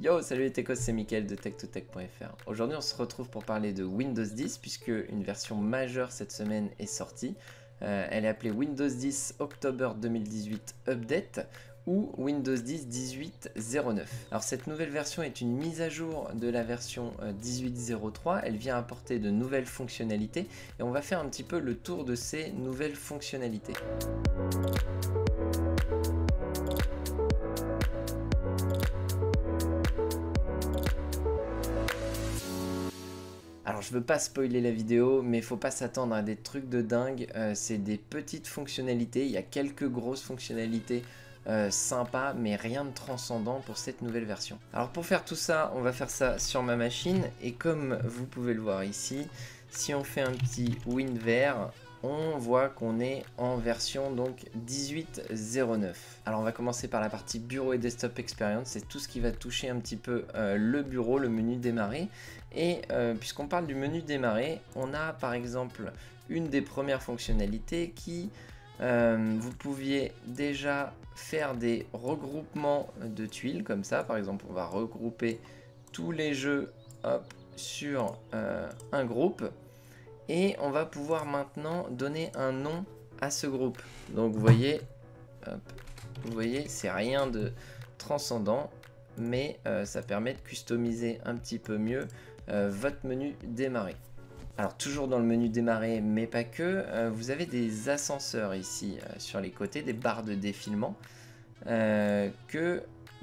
Yo, salut les techos, c'est Mickaël de tech2tech.fr. Aujourd'hui, on se retrouve pour parler de Windows 10 puisque une version majeure cette semaine est sortie. Elle est appelée Windows 10 October 2018 Update ou Windows 10 18.09. Alors cette nouvelle version est une mise à jour de la version 18.03. Elle vient apporter de nouvelles fonctionnalités et on va faire un petit peu le tour de ces nouvelles fonctionnalités. Alors je veux pas spoiler la vidéo, mais faut pas s'attendre à des trucs de dingue, c'est des petites fonctionnalités, il y a quelques grosses fonctionnalités sympas, mais rien de transcendant pour cette nouvelle version. Alors pour faire tout ça, on va faire ça sur ma machine, et comme vous pouvez le voir ici, si on fait un petit WinVer, on voit qu'on est en version donc 18.09. Alors on va commencer par la partie bureau et desktop experience, c'est tout ce qui va toucher un petit peu le bureau, le menu démarrer. Et puisqu'on parle du menu démarrer, on a par exemple une des premières fonctionnalités qui vous pouviez déjà faire des regroupements de tuiles comme ça. Par exemple, on va regrouper tous les jeux sur un groupe. Et on va pouvoir maintenant donner un nom à ce groupe. Donc vous voyez, c'est rien de transcendant, mais ça permet de customiser un petit peu mieux votre menu démarrer. Alors toujours dans le menu démarrer, mais pas que, vous avez des ascenseurs ici sur les côtés, des barres de défilement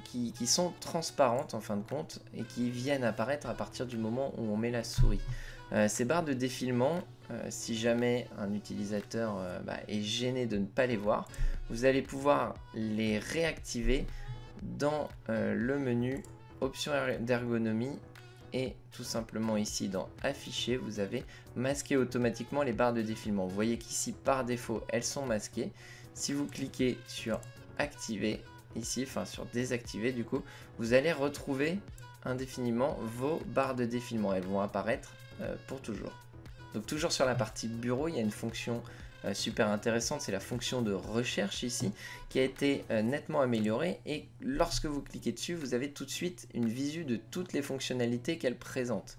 qui sont transparentes en fin de compte et qui viennent apparaître à partir du moment où on met la souris. Ces barres de défilement, si jamais un utilisateur est gêné de ne pas les voir, vous allez pouvoir les réactiver dans le menu options d'ergonomie et tout simplement ici dans afficher, vous avez masqué automatiquement les barres de défilement. Vous voyez qu'ici par défaut elles sont masquées. Si vous cliquez sur activer ici, enfin sur désactiver du coup, vous allez retrouver indéfiniment vos barres de défilement. Elles vont apparaître pour toujours. Donc toujours sur la partie bureau, il y a une fonction super intéressante, c'est la fonction de recherche ici qui a été nettement améliorée, et lorsque vous cliquez dessus, vous avez tout de suite une visu de toutes les fonctionnalités qu'elle présente.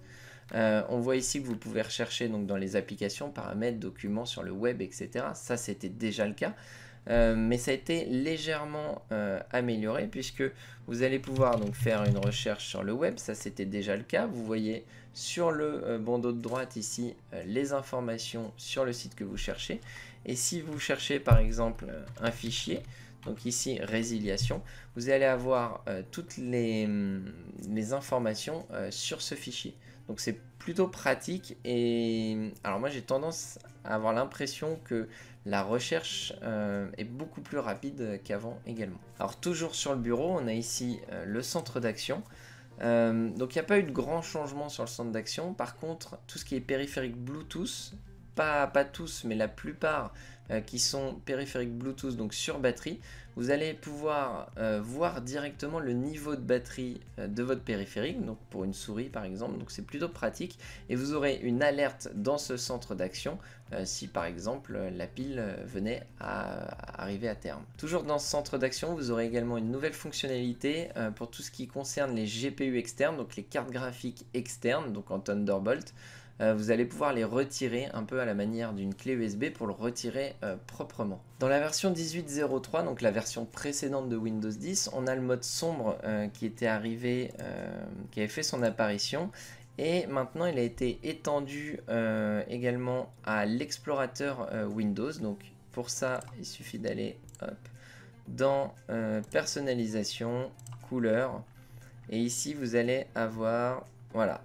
On voit ici que vous pouvez rechercher donc dans les applications, paramètres, documents sur le web, etc. Ça c'était déjà le cas. Mais ça a été légèrement amélioré puisque vous allez pouvoir donc faire une recherche sur le web, ça c'était déjà le cas. Vous voyez sur le bandeau de droite ici les informations sur le site que vous cherchez, et si vous cherchez par exemple un fichier, donc ici résiliation, vous allez avoir toutes les informations sur ce fichier. Donc c'est plutôt pratique, et alors moi j'ai tendance à avoir l'impression que la recherche est beaucoup plus rapide qu'avant également. Alors toujours sur le bureau, on a ici le centre d'action. Donc il n'y a pas eu de grand changement sur le centre d'action. Par contre, tout ce qui est périphérique Bluetooth, pas tous, mais la plupart qui sont périphériques Bluetooth, donc sur batterie, vous allez pouvoir voir directement le niveau de batterie de votre périphérique, donc pour une souris par exemple, donc c'est plutôt pratique, et vous aurez une alerte dans ce centre d'action si par exemple la pile venait à arriver à terme. Toujours dans ce centre d'action, vous aurez également une nouvelle fonctionnalité pour tout ce qui concerne les GPU externes, donc les cartes graphiques externes, donc en Thunderbolt. Vous allez pouvoir les retirer un peu à la manière d'une clé USB pour le retirer proprement. Dans la version 18.03, donc la version précédente de Windows 10, on a le mode sombre qui était arrivé, qui avait fait son apparition, et maintenant il a été étendu également à l'explorateur Windows. Donc pour ça, il suffit d'aller dans personnalisation, couleur, et ici vous allez avoir, voilà,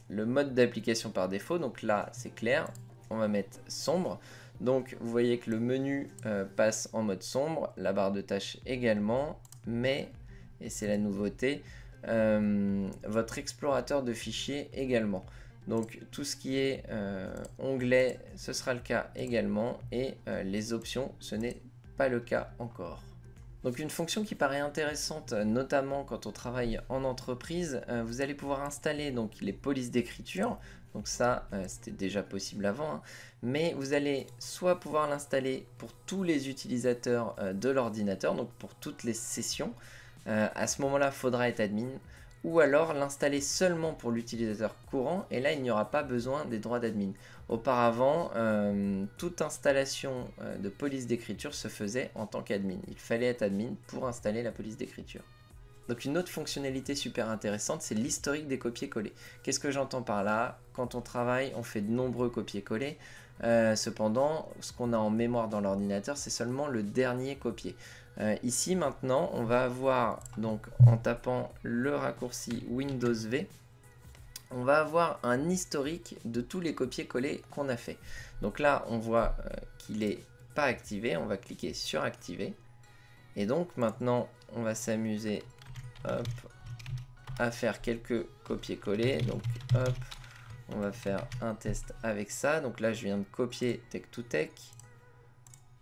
le mode d'application par défaut. Donc là c'est clair, on va mettre sombre, donc vous voyez que le menu passe en mode sombre, la barre de tâches également, mais, et c'est la nouveauté, votre explorateur de fichiers également. Donc tout ce qui est onglet, ce sera le cas également, et les options, ce n'est pas le cas encore. Donc une fonction qui paraît intéressante, notamment quand on travaille en entreprise, vous allez pouvoir installer donc les polices d'écriture. Donc ça, c'était déjà possible avant, hein, mais vous allez soit pouvoir l'installer pour tous les utilisateurs de l'ordinateur, donc pour toutes les sessions. À ce moment-là, il faudra être admin, ou alors l'installer seulement pour l'utilisateur courant, et là il n'y aura pas besoin des droits d'admin. Auparavant, toute installation de police d'écriture se faisait en tant qu'admin. Il fallait être admin pour installer la police d'écriture. Donc une autre fonctionnalité super intéressante, c'est l'historique des copier-coller. Qu'est-ce que j'entends par là? Quand on travaille, on fait de nombreux copier-coller. Cependant, ce qu'on a en mémoire dans l'ordinateur, c'est seulement le dernier copier. Ici maintenant, on va avoir, donc en tapant le raccourci Windows V, on va avoir un historique de tous les copier-coller qu'on a fait. Donc là, on voit qu'il n'est pas activé. On va cliquer sur activer. Et donc maintenant, on va s'amuser à faire quelques copier-coller. Donc hop, on va faire un test avec ça. Donc là, je viens de copier Tech to Tech.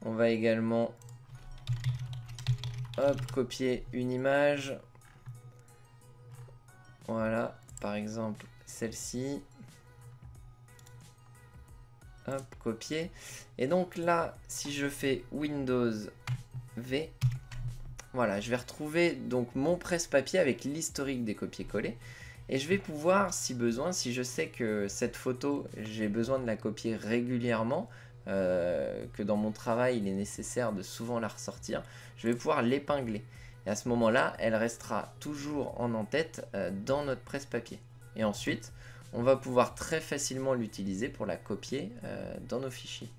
On va également copier une image. Voilà, par exemple celle-ci. Hop, copier. Et donc là, si je fais Windows V, voilà, je vais retrouver donc mon presse-papier avec l'historique des copier-coller. Et je vais pouvoir, si besoin, si je sais que cette photo, j'ai besoin de la copier régulièrement, que dans mon travail, il est nécessaire de souvent la ressortir, je vais pouvoir l'épingler. Et à ce moment-là, elle restera toujours en en-tête dans notre presse-papier. Et ensuite, on va pouvoir très facilement l'utiliser pour la copier dans nos fichiers.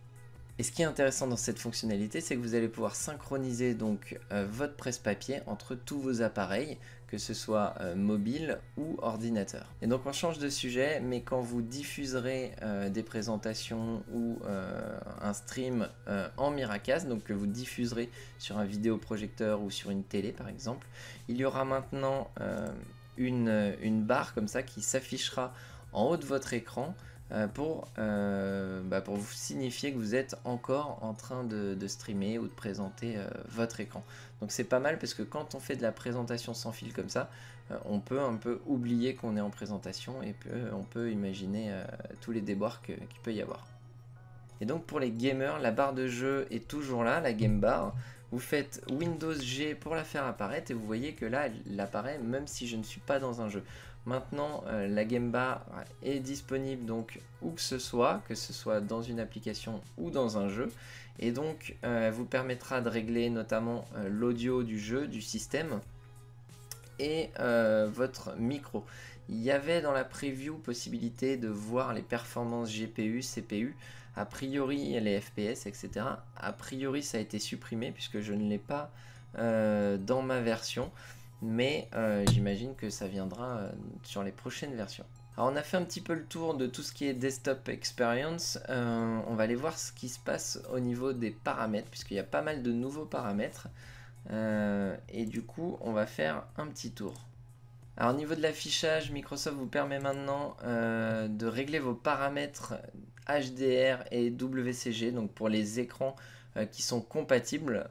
Et ce qui est intéressant dans cette fonctionnalité, c'est que vous allez pouvoir synchroniser donc votre presse-papier entre tous vos appareils, que ce soit mobile ou ordinateur. Et donc on change de sujet, mais quand vous diffuserez des présentations ou un stream en Miracast, donc que vous diffuserez sur un vidéoprojecteur ou sur une télé par exemple, il y aura maintenant une barre comme ça qui s'affichera en haut de votre écran pour vous signifier que vous êtes encore en train de streamer ou de présenter votre écran. Donc c'est pas mal parce que quand on fait de la présentation sans fil comme ça, on peut un peu oublier qu'on est en présentation et on peut imaginer tous les déboires qu'il peut y avoir. Et donc pour les gamers, la barre de jeu est toujours là, la game bar. Vous faites Windows G pour la faire apparaître et vous voyez que là elle apparaît même si je ne suis pas dans un jeu. Maintenant la game bar est disponible donc où que ce soit dans une application ou dans un jeu. Et donc elle vous permettra de régler notamment l'audio du jeu, du système et votre micro. Il y avait dans la preview possibilité de voir les performances GPU, CPU, a priori les FPS, etc. A priori ça a été supprimé puisque je ne l'ai pas dans ma version, mais j'imagine que ça viendra sur les prochaines versions. Alors on a fait un petit peu le tour de tout ce qui est desktop experience, on va aller voir ce qui se passe au niveau des paramètres puisqu'il y a pas mal de nouveaux paramètres et du coup on va faire un petit tour. Alors au niveau de l'affichage, Microsoft vous permet maintenant de régler vos paramètres HDR et WCG, donc pour les écrans qui sont compatibles,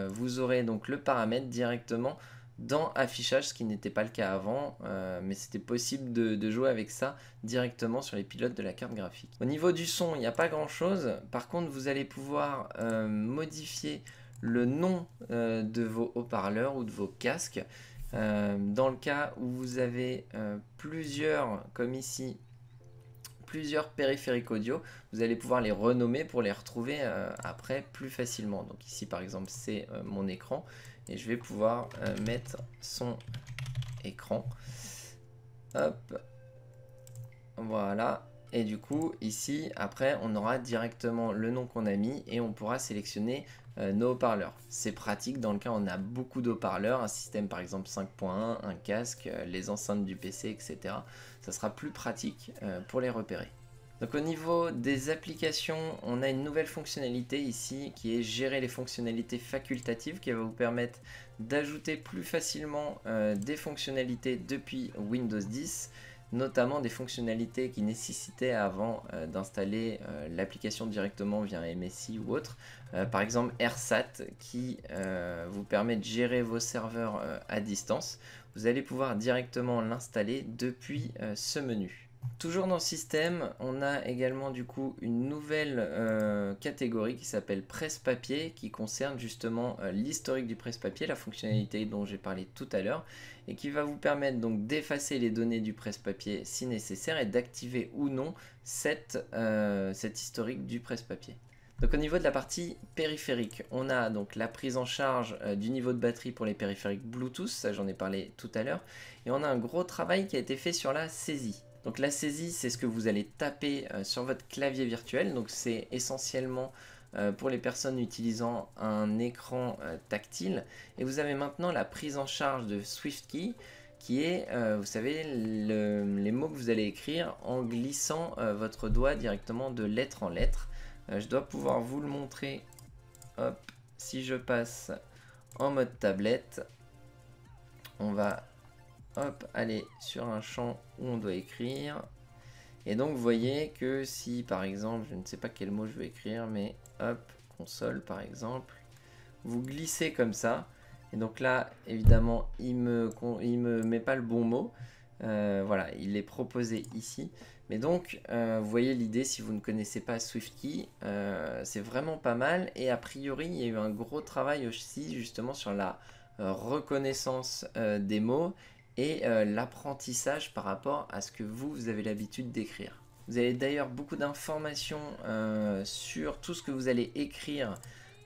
vous aurez donc le paramètre directement dans affichage, ce qui n'était pas le cas avant, mais c'était possible de jouer avec ça directement sur les pilotes de la carte graphique. Au niveau du son, il n'y a pas grand chose, par contre vous allez pouvoir modifier le nom de vos haut-parleurs ou de vos casques. Dans le cas où vous avez plusieurs, comme ici, plusieurs périphériques audio, vous allez pouvoir les renommer pour les retrouver après plus facilement. Donc ici par exemple c'est mon écran et je vais pouvoir mettre son écran. Hop, voilà. Et du coup ici après on aura directement le nom qu'on a mis et on pourra sélectionner nos haut-parleurs. C'est pratique dans le cas où on a beaucoup d'haut-parleurs, un système par exemple 5.1, un casque, les enceintes du PC, etc. Ça sera plus pratique pour les repérer. Donc au niveau des applications, on a une nouvelle fonctionnalité ici qui est gérer les fonctionnalités facultatives qui va vous permettre d'ajouter plus facilement des fonctionnalités depuis Windows 10, notamment des fonctionnalités qui nécessitaient avant d'installer l'application directement via un MSI ou autre. Par exemple AirSat qui vous permet de gérer vos serveurs à distance. Vous allez pouvoir directement l'installer depuis ce menu. Toujours dans le système, on a également du coup une nouvelle catégorie qui s'appelle presse-papier, qui concerne justement l'historique du presse-papier, la fonctionnalité dont j'ai parlé tout à l'heure, et qui va vous permettre donc d'effacer les données du presse-papier si nécessaire et d'activer ou non cet historique du presse-papier. Donc au niveau de la partie périphérique, on a donc la prise en charge du niveau de batterie pour les périphériques Bluetooth, ça j'en ai parlé tout à l'heure, et on a un gros travail qui a été fait sur la saisie. Donc la saisie, c'est ce que vous allez taper sur votre clavier virtuel, donc c'est essentiellement pour les personnes utilisant un écran tactile, et vous avez maintenant la prise en charge de SwiftKey, qui est, vous savez, les mots que vous allez écrire en glissant votre doigt directement de lettre en lettre. Je dois pouvoir vous le montrer. Hop, si je passe en mode tablette, on va aller sur un champ où on doit écrire. Et donc vous voyez que si par exemple, je ne sais pas quel mot je veux écrire, mais hop, console par exemple, vous glissez comme ça. Et donc là, évidemment, il me met pas le bon mot. Voilà, il est proposé ici. Mais donc, vous voyez l'idée, si vous ne connaissez pas SwiftKey, c'est vraiment pas mal. Et a priori, il y a eu un gros travail aussi justement sur la reconnaissance des mots et l'apprentissage par rapport à ce que vous avez l'habitude d'écrire. Vous avez d'ailleurs beaucoup d'informations sur tout ce que vous allez écrire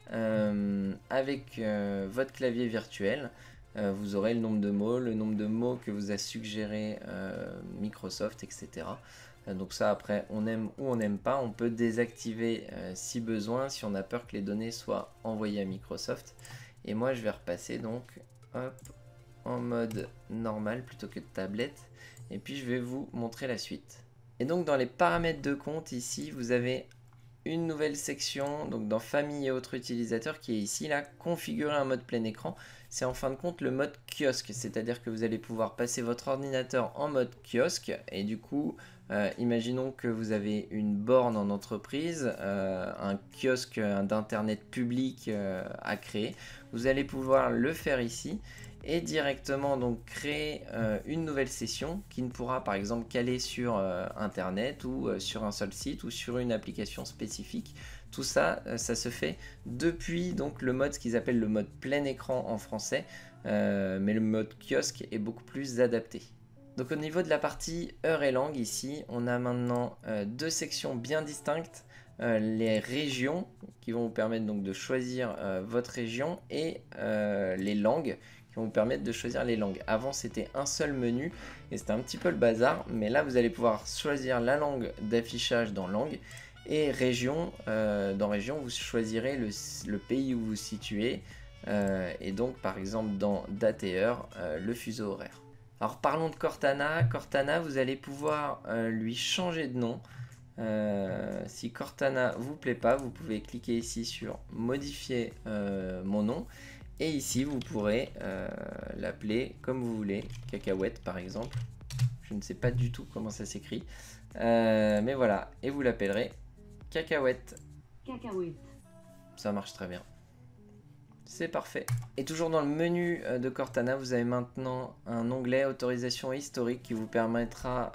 avec votre clavier virtuel. Vous aurez le nombre de mots que vous a suggéré Microsoft, etc. Donc ça, après, on aime ou on n'aime pas. On peut désactiver si besoin, si on a peur que les données soient envoyées à Microsoft. Et moi, je vais repasser donc en mode normal plutôt que de tablette. Et puis, je vais vous montrer la suite. Et donc, dans les paramètres de compte, ici, vous avez une nouvelle section, donc dans famille et autres utilisateurs, qui est ici, là, configurer un mode plein écran. C'est en fin de compte le mode kiosque, c'est-à-dire que vous allez pouvoir passer votre ordinateur en mode kiosque, et du coup, imaginons que vous avez une borne en entreprise, un kiosque d'internet public à créer, vous allez pouvoir le faire ici, et directement donc créer une nouvelle session qui ne pourra par exemple qu'aller sur internet ou sur un seul site ou sur une application spécifique. Tout ça, ça se fait depuis donc le mode, ce qu'ils appellent le mode plein écran en français, mais le mode kiosque est beaucoup plus adapté. Donc au niveau de la partie heure et langue ici, on a maintenant deux sections bien distinctes. Les régions qui vont vous permettre donc de choisir votre région et les langues qui vont vous permettre de choisir les langues. Avant c'était un seul menu et c'était un petit peu le bazar, mais là vous allez pouvoir choisir la langue d'affichage dans langue et région. Dans région vous choisirez le pays où vous vous situez et donc par exemple dans date et heure le fuseau horaire. Alors parlons de Cortana. Cortana, vous allez pouvoir lui changer de nom. Si Cortana vous plaît pas, vous pouvez cliquer ici sur modifier mon nom. Et ici, vous pourrez l'appeler comme vous voulez, cacahuète par exemple. Je ne sais pas du tout comment ça s'écrit. Mais voilà, et vous l'appellerez cacahuète. Cacahuète. Ça marche très bien. C'est parfait. Et toujours dans le menu de Cortana, vous avez maintenant un onglet autorisation historique qui vous permettra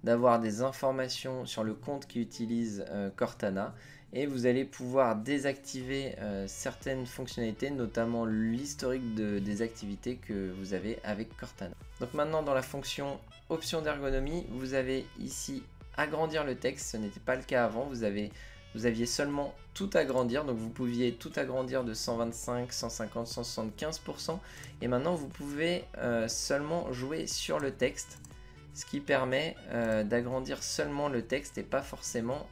d'avoir des informations sur le compte qui utilise Cortana. Et vous allez pouvoir désactiver certaines fonctionnalités, notamment l'historique des activités que vous avez avec Cortana. Donc maintenant dans la fonction option d'ergonomie, vous avez ici agrandir le texte. Ce n'était pas le cas avant, vous aviez seulement tout agrandir, donc vous pouviez tout agrandir de 125, 150, 175%, et maintenant vous pouvez seulement jouer sur le texte, ce qui permet d'agrandir seulement le texte et pas forcément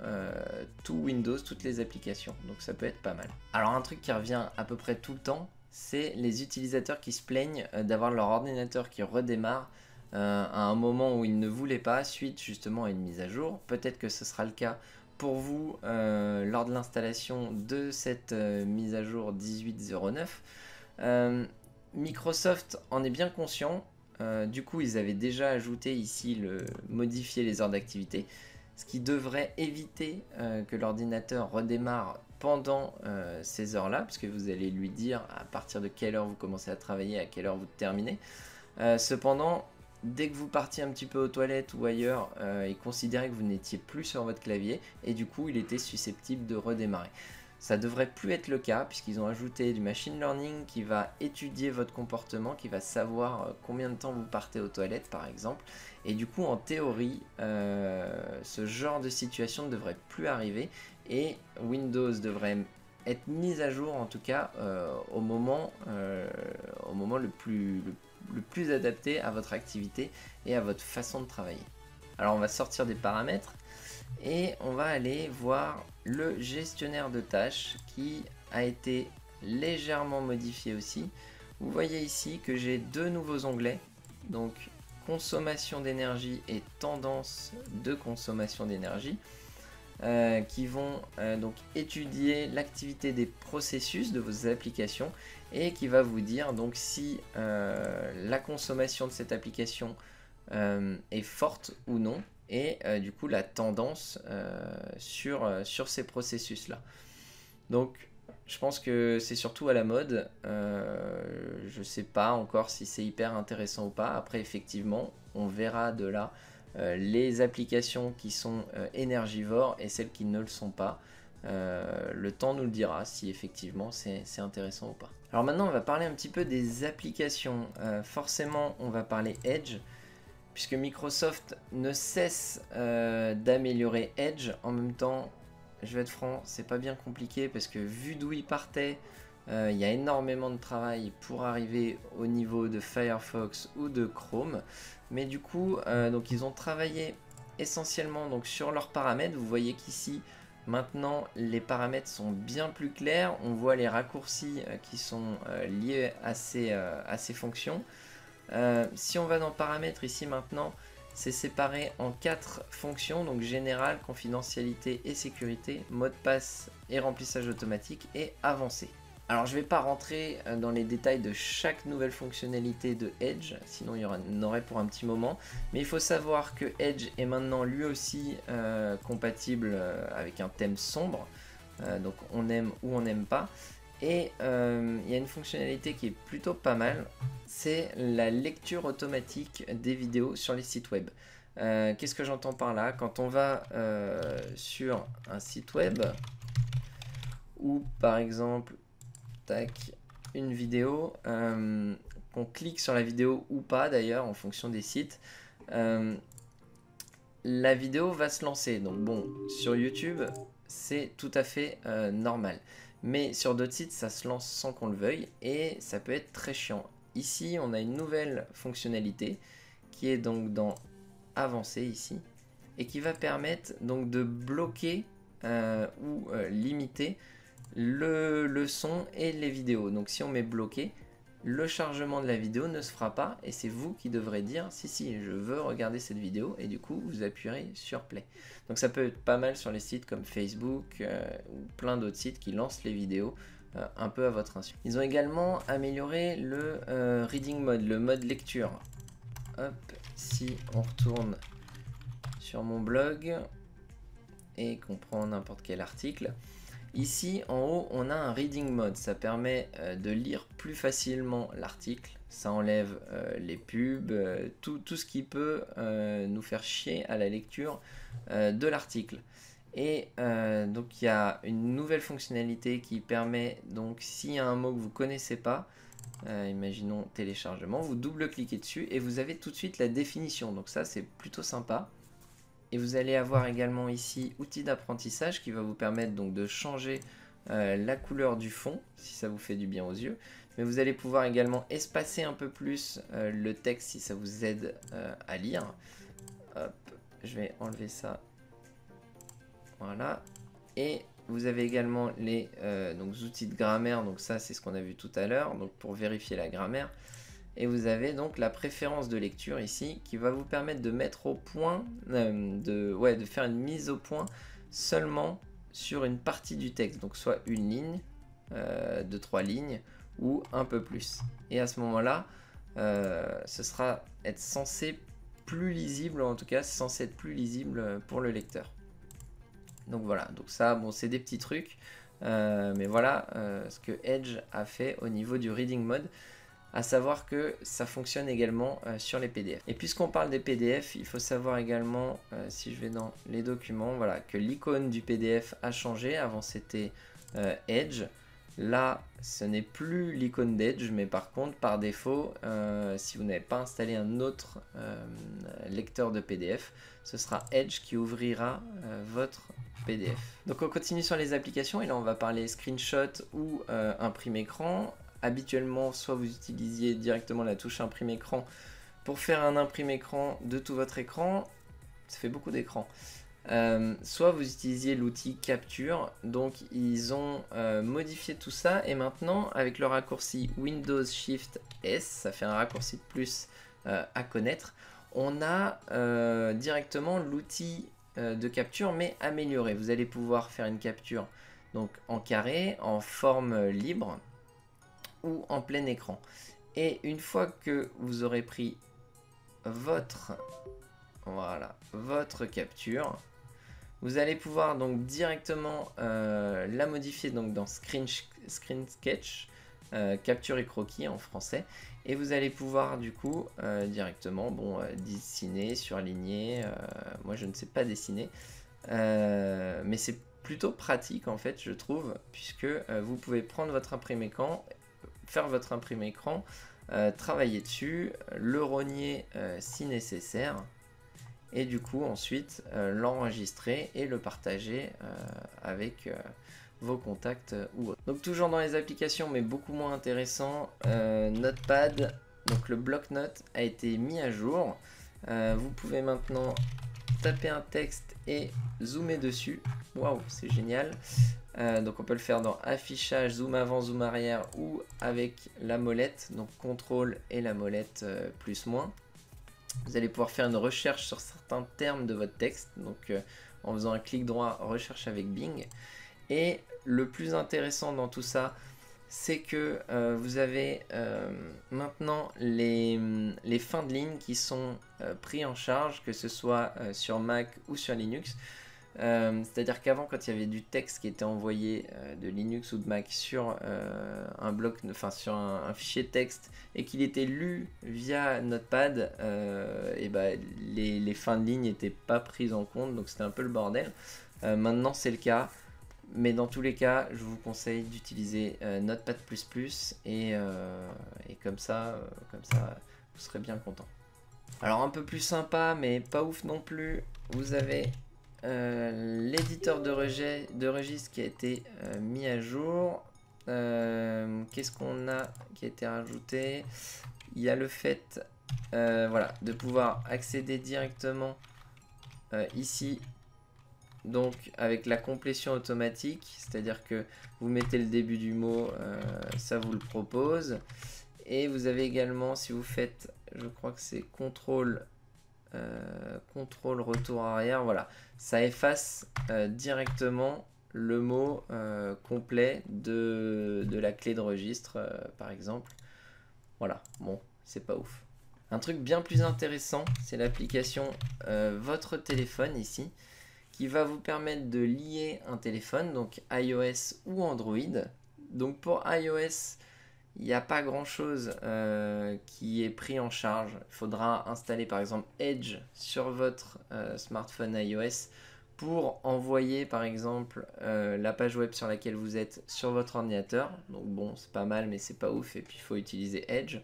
tout Windows, toutes les applications, donc ça peut être pas mal. Alors un truc qui revient à peu près tout le temps, c'est les utilisateurs qui se plaignent d'avoir leur ordinateur qui redémarre à un moment où ils ne voulaient pas, suite justement à une mise à jour. Peut-être que ce sera le cas pour vous lors de l'installation de cette mise à jour 18.09. Microsoft en est bien conscient. Du coup, ils avaient déjà ajouté ici le modifier les heures d'activité, ce qui devrait éviter que l'ordinateur redémarre pendant ces heures-là, puisque vous allez lui dire à partir de quelle heure vous commencez à travailler, à quelle heure vous terminez. Cependant, dès que vous partiez un petit peu aux toilettes ou ailleurs, il considérait que vous n'étiez plus sur votre clavier et du coup il était susceptible de redémarrer. Ça devrait plus être le cas puisqu'ils ont ajouté du machine learning qui va étudier votre comportement, qui va savoir combien de temps vous partez aux toilettes par exemple. Et du coup en théorie, ce genre de situation ne devrait plus arriver et Windows devrait être mise à jour en tout cas au moment le plus adapté à votre activité et à votre façon de travailler. Alors on va sortir des paramètres et on va aller voir le gestionnaire de tâches qui a été légèrement modifié aussi. Vous voyez ici que j'ai deux nouveaux onglets, donc consommation d'énergie et tendance de consommation d'énergie. Qui vont donc étudier l'activité des processus de vos applications et qui va vous dire donc si la consommation de cette application est forte ou non et du coup la tendance sur ces processus là. Donc je pense que c'est surtout à la mode, je sais pas encore si c'est hyper intéressant ou pas. Après effectivement on verra de là les applications qui sont énergivores et celles qui ne le sont pas. Le temps nous le dira si effectivement c'est intéressant ou pas. Alors maintenant on va parler un petit peu des applications. Forcément on va parler Edge puisque Microsoft ne cesse d'améliorer Edge. En même temps, je vais être franc, c'est pas bien compliqué parce que vu d'où il partait, il y a énormément de travail pour arriver au niveau de Firefox ou de Chrome. Mais du coup, donc ils ont travaillé essentiellement donc, sur leurs paramètres. Vous voyez qu'ici, maintenant, les paramètres sont bien plus clairs. On voit les raccourcis qui sont liés à ces fonctions. Si on va dans paramètres ici maintenant, c'est séparé en 4 fonctions, donc général, confidentialité et sécurité, mot de passe et remplissage automatique et avancé. Alors je ne vais pas rentrer dans les détails de chaque nouvelle fonctionnalité de Edge, sinon il y en aurait pour un petit moment, mais il faut savoir que Edge est maintenant lui aussi compatible avec un thème sombre, donc on aime ou on n'aime pas. Et il y a une fonctionnalité qui est plutôt pas mal, c'est la lecture automatique des vidéos sur les sites web. Qu'est-ce que j'entends par là? Quand on va sur un site web, ou par exemple, tac, une vidéo, qu'on clique sur la vidéo ou pas d'ailleurs en fonction des sites, la vidéo va se lancer. Donc bon, sur YouTube, c'est tout à fait normal. Mais sur d'autres sites, ça se lance sans qu'on le veuille et ça peut être très chiant. Ici, on a une nouvelle fonctionnalité qui est donc dans Avancer ici et qui va permettre donc de bloquer ou limiter le son et les vidéos. Donc si on met bloqué, le chargement de la vidéo ne se fera pas et c'est vous qui devrez dire si je veux regarder cette vidéo et du coup vous appuierez sur play. Donc ça peut être pas mal sur les sites comme Facebook ou plein d'autres sites qui lancent les vidéos un peu à votre insu. Ils ont également amélioré le reading mode, le mode lecture. Hop, si on retourne sur mon blog et qu'on prend n'importe quel article, ici en haut on a un reading mode, ça permet de lire plus facilement l'article, ça enlève les pubs, tout ce qui peut nous faire chier à la lecture de l'article. Et donc il y a une nouvelle fonctionnalité qui permet, donc s'il y a un mot que vous ne connaissez pas, imaginons téléchargement, vous double-cliquez dessus et vous avez tout de suite la définition, donc ça c'est plutôt sympa. Et vous allez avoir également ici outils d'apprentissage qui va vous permettre donc de changer la couleur du fond si ça vous fait du bien aux yeux. Mais vous allez pouvoir également espacer un peu plus le texte si ça vous aide à lire. Hop, je vais enlever ça. Voilà. Et vous avez également les donc, outils de grammaire. Donc ça c'est ce qu'on a vu tout à l'heure. Donc pour vérifier la grammaire. Et vous avez donc la préférence de lecture ici qui va vous permettre de mettre au point, de faire une mise au point seulement sur une partie du texte. Donc soit une ligne, 2-3 lignes ou un peu plus. Et à ce moment-là, ce sera censé plus lisible, en tout cas c'est censé être plus lisible pour le lecteur. Donc voilà, donc ça bon c'est des petits trucs, mais voilà ce que Edge a fait au niveau du reading mode. à savoir que ça fonctionne également sur les PDF. Et puisqu'on parle des PDF, il faut savoir également, si je vais dans les documents, voilà, que l'icône du PDF a changé. Avant c'était Edge. Là, ce n'est plus l'icône d'Edge, mais par contre, par défaut, si vous n'avez pas installé un autre lecteur de PDF, ce sera Edge qui ouvrira votre PDF. Donc on continue sur les applications, et là on va parler screenshot ou imprime écran. Habituellement, soit vous utilisiez directement la touche imprime écran pour faire un imprime écran de tout votre écran, ça fait beaucoup d'écrans. Soit vous utilisiez l'outil capture, donc ils ont modifié tout ça, et maintenant avec le raccourci Windows Shift S, ça fait un raccourci de plus à connaître, on a directement l'outil de capture mais amélioré. Vous allez pouvoir faire une capture donc en carré, en forme libre ou en plein écran, et une fois que vous aurez pris votre capture, vous allez pouvoir donc directement la modifier donc dans Screen Sketch, capture et croquis en français, et vous allez pouvoir du coup directement dessiner, surligner. Moi je ne sais pas dessiner, mais c'est plutôt pratique en fait, je trouve, puisque vous pouvez prendre votre imprimé écran, faire votre imprimé écran, travailler dessus, le rogner si nécessaire, et du coup ensuite l'enregistrer et le partager avec vos contacts ou autres. Donc toujours dans les applications, mais beaucoup moins intéressant, Notepad, donc le bloc-notes a été mis à jour. Vous pouvez maintenant taper un texte et zoomer dessus. Waouh, c'est génial. Donc on peut le faire dans affichage, zoom avant, zoom arrière, ou avec la molette, donc contrôle et la molette plus moins. Vous allez pouvoir faire une recherche sur certains termes de votre texte, donc en faisant un clic droit, recherche avec Bing. Et le plus intéressant dans tout ça, c'est que vous avez maintenant les fins de ligne qui sont pris en charge, que ce soit sur Mac ou sur Linux. C'est-à-dire qu'avant, quand il y avait du texte qui était envoyé de Linux ou de Mac sur sur un fichier texte, et qu'il était lu via Notepad, les fins de ligne n'étaient pas prises en compte, donc c'était un peu le bordel. Maintenant c'est le cas, mais dans tous les cas je vous conseille d'utiliser Notepad++, et comme ça vous serez bien content. Alors un peu plus sympa mais pas ouf non plus, vous avez l'éditeur de registre qui a été mis à jour. Qu'est-ce qu'on a qui a été rajouté? Il y a le fait de pouvoir accéder directement ici, donc avec la complétion automatique, c'est-à-dire que vous mettez le début du mot, ça vous le propose, et vous avez également, si vous faites, je crois que c'est contrôle retour arrière, voilà, ça efface directement le mot complet de la clé de registre par exemple. Voilà, bon, c'est pas ouf. Un truc bien plus intéressant, c'est l'application votre téléphone ici, qui va vous permettre de lier un téléphone, donc iOS ou Android. Donc pour iOS, il n'y a pas grand chose qui est pris en charge. Il faudra installer par exemple Edge sur votre smartphone iOS pour envoyer par exemple la page web sur laquelle vous êtes sur votre ordinateur. Donc bon, c'est pas mal mais c'est pas ouf, et puis il faut utiliser Edge.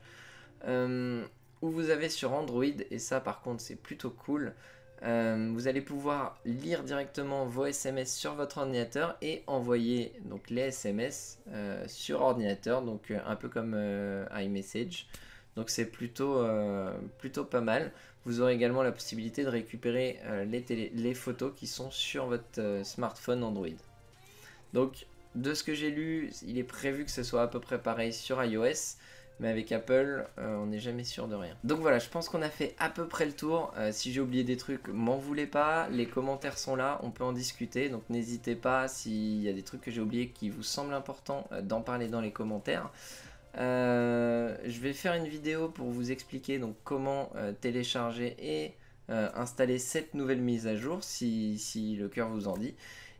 Ou vous avez sur Android, et ça par contre c'est plutôt cool, vous allez pouvoir lire directement vos SMS sur votre ordinateur et envoyer donc les SMS sur ordinateur, donc un peu comme iMessage. Donc c'est plutôt pas mal. Vous aurez également la possibilité de récupérer les photos qui sont sur votre smartphone Android. Donc de ce que j'ai lu, il est prévu que ce soit à peu près pareil sur iOS, mais avec Apple, on n'est jamais sûr de rien. Donc voilà, je pense qu'on a fait à peu près le tour. Si j'ai oublié des trucs, m'en voulez pas. Les commentaires sont là, on peut en discuter. Donc n'hésitez pas, s'il y a des trucs que j'ai oubliés qui vous semblent importants, d'en parler dans les commentaires. Je vais faire une vidéo pour vous expliquer donc comment télécharger et installer cette nouvelle mise à jour, si le cœur vous en dit.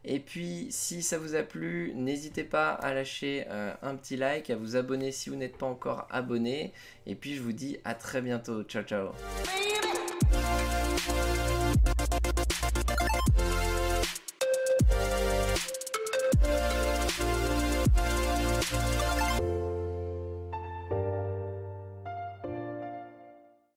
Et puis si ça vous a plu, n'hésitez pas à lâcher un petit like, à vous abonner si vous n'êtes pas encore abonné. Et puis je vous dis à très bientôt. Ciao ciao.